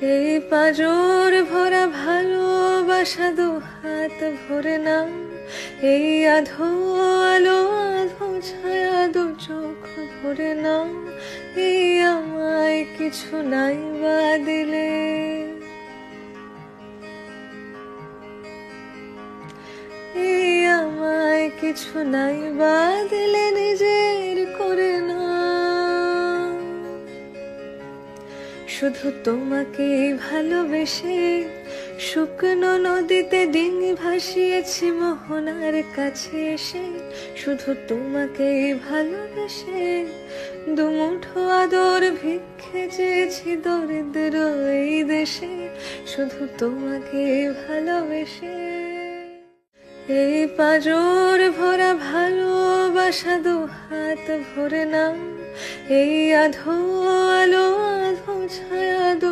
এই পাঁজর ভরা ভালোবাসা দু হাত ভরে নাও, এই আধো আলো আধো ছায়া দু চোখ ভরে নাও। এই আমায় কিছু নাই বা দিলে, এই আমায় কিছু নাই বা দিলে নিজের করে না। শুধু তোমাকে ভালোবেসে শুকনো নদীতে ডিঙি ভাসিয়েছি মোহনার কাছে এসে। শুধু তোমাকে ভালোবেসে দুমুঠো আদর ভিক্ষে চেয়েছি দরিদ্র এই দেশে। শুধু তোমাকে ভালোবেসে এই পাঁজর ভরা ভালোবাসা দু হাত ভরে নাও, এই আধো আলো আধো ছায়া দু